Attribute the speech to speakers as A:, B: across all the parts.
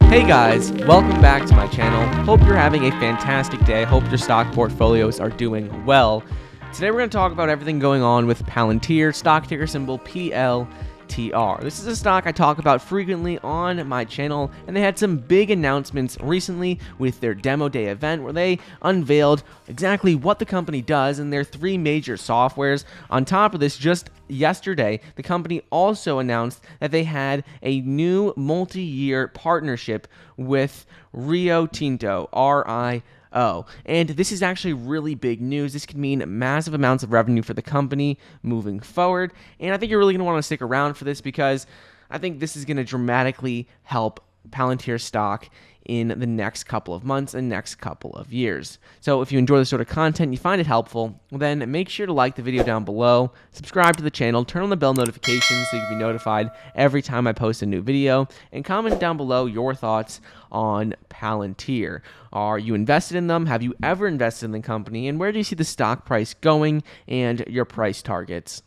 A: Hey guys, welcome back to my channel. Hope you're having a fantastic day. Hope your stock portfolios are doing well. Today we're going to talk about everything going on with Palantir, stock ticker symbol PLTR. This is a stock I talk about frequently on my channel, and they had some big announcements recently with their demo day event where they unveiled exactly what the company does and their three major softwares. On top of this, just yesterday, the company also announced that they had a new multi-year partnership with Rio Tinto, RIO. And this is actually really big news. This could mean massive amounts of revenue for the company moving forward. And I think you're really going to want to stick around for this because I think this is going to dramatically help Palantir stock in the next couple of months and next couple of years. So if you enjoy this sort of content and you find it helpful, then make sure to like the video down below, subscribe to the channel, turn on the bell notifications so you can be notified every time I post a new video, and comment down below your thoughts on Palantir. Are you invested in them? Have you ever invested in the company? And where do you see the stock price going and your price targets?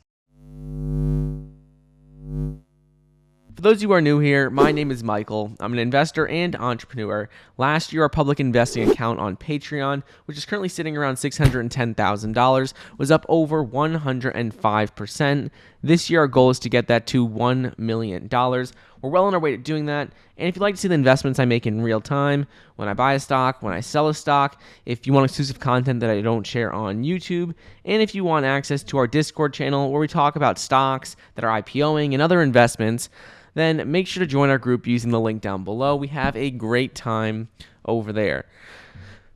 A: For those of you who are new here, my name is Michael. I'm an investor and entrepreneur. Last year, our public investing account on Patreon, which is currently sitting around $610,000, was up over 105%. This year, our goal is to get that to $1 million. We're well on our way to doing that. And if you'd like to see the investments I make in real time, when I buy a stock, when I sell a stock, if you want exclusive content that I don't share on YouTube, and if you want access to our Discord channel where we talk about stocks that are IPOing and other investments, then make sure to join our group using the link down below. We have a great time over there.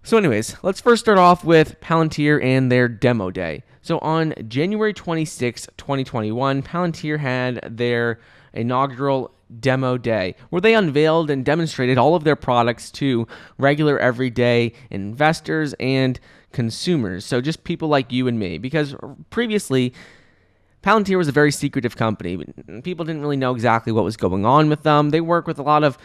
A: So anyways, let's first start off with Palantir and their demo day. So on January 26, 2021, Palantir had their inaugural demo day where they unveiled and demonstrated all of their products to regular everyday investors and consumers. So just people like you and me, because previously Palantir was a very secretive company. People didn't really know exactly what was going on with them. They work with a lot of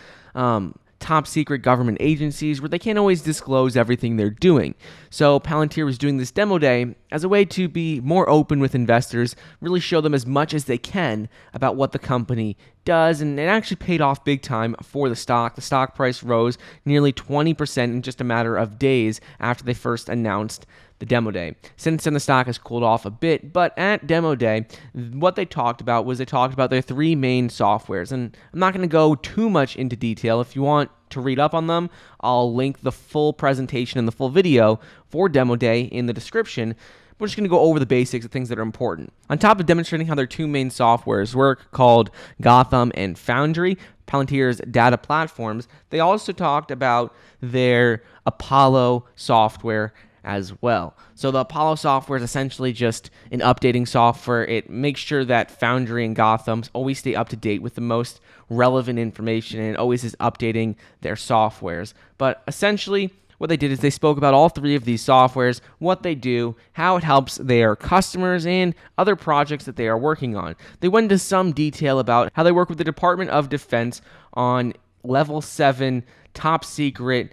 A: top secret government agencies where they can't always disclose everything they're doing. So Palantir was doing this demo day as a way to be more open with investors, really show them as much as they can about what the company does, and it actually paid off big time for the stock. The stock price rose nearly 20% in just a matter of days after they first announced the demo day. Since then, the stock has cooled off a bit, but at demo day, what they talked about was their three main softwares, and I'm not going to go too much into detail. If you want to read up on them, I'll link the full presentation and the full video for demo day in the description. We're just going to go over the basics of things that are important. On top of demonstrating how their two main softwares work, called Gotham and Foundry, Palantir's data platforms, they also talked about their Apollo software as well. So the Apollo software is essentially just an updating software. It makes sure that Foundry and Gotham always stay up to date with the most relevant information and always is updating their softwares. But essentially, what they did is they spoke about all three of these softwares, what they do, how it helps their customers, and other projects that they are working on. They went into some detail about how they work with the Department of Defense on level 7 top secret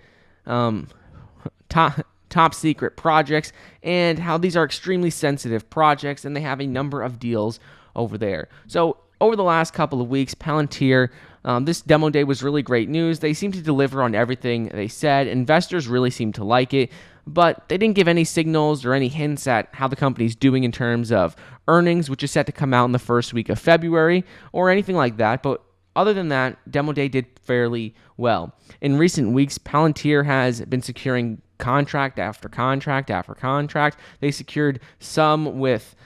A: projects, and how these are extremely sensitive projects, and they have a number of deals over there. So over the last couple of weeks, Palantir, this demo day was really great news. They seem to deliver on everything they said. Investors really seem to like it, but they didn't give any signals or any hints at how the company's doing in terms of earnings, which is set to come out in the first week of February, or anything like that. But other than that, demo day did fairly well. In recent weeks, Palantir has been securing contract after contract after contract. They secured some with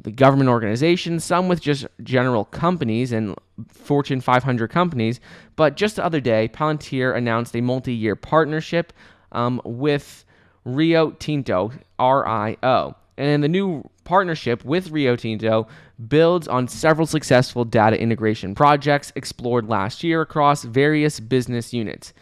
A: the government organizations, some with just general companies and Fortune 500 companies. But just the other day, Palantir announced a multi-year partnership with Rio Tinto, RIO. And the new partnership with Rio Tinto builds on several successful data integration projects explored last year across various business units.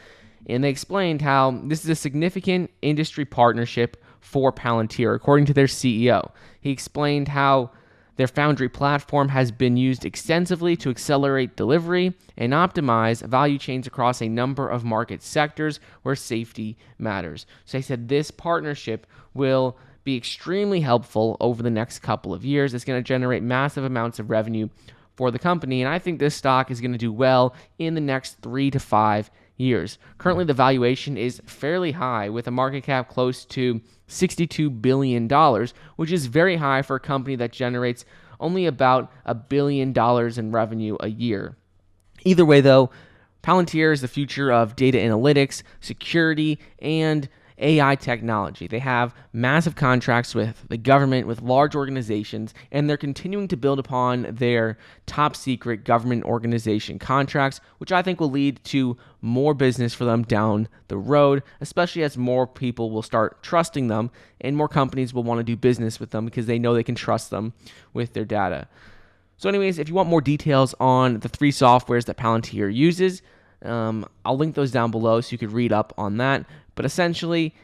A: And they explained how this is a significant industry partnership for Palantir, according to their CEO. He explained how their Foundry platform has been used extensively to accelerate delivery and optimize value chains across a number of market sectors where safety matters. So they said this partnership will be extremely helpful over the next couple of years. It's going to generate massive amounts of revenue for the company, and I think this stock is going to do well in the next 3 to 5 years. Currently, the valuation is fairly high with a market cap close to $62 billion, which is very high for a company that generates only about $1 billion in revenue a year. Either way, though, Palantir is the future of data analytics, security, and AI technology. They have massive contracts with the government, with large organizations, and they're continuing to build upon their top secret government organization contracts, which I think will lead to more business for them down the road, especially as more people will start trusting them and more companies will want to do business with them because they know they can trust them with their data. So anyways, if you want more details on the 3 softwares that Palantir uses, I'll link those down below so you could read up on that. But essentially,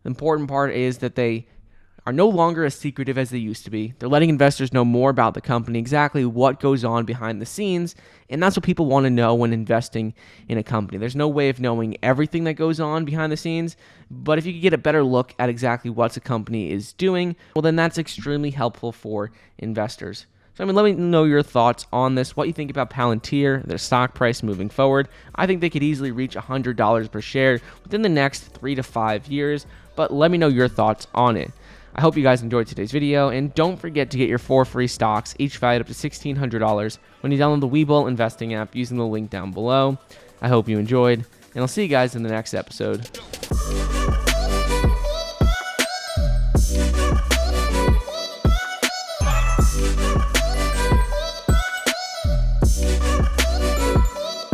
A: the important part is that they are no longer as secretive as they used to be. They're letting investors know more about the company, exactly what goes on behind the scenes, and that's what people want to know when investing in a company. There's no way of knowing everything that goes on behind the scenes, but if you could get a better look at exactly what a company is doing, well, then that's extremely helpful for investors. So, let me know your thoughts on this, what you think about Palantir, their stock price moving forward. I think they could easily reach $100 per share within the next 3 to 5 years, but let me know your thoughts on it. I hope you guys enjoyed today's video, and don't forget to get your 4 free stocks, each valued up to $1,600, when you download the Webull investing app using the link down below. I hope you enjoyed, and I'll see you guys in the next episode.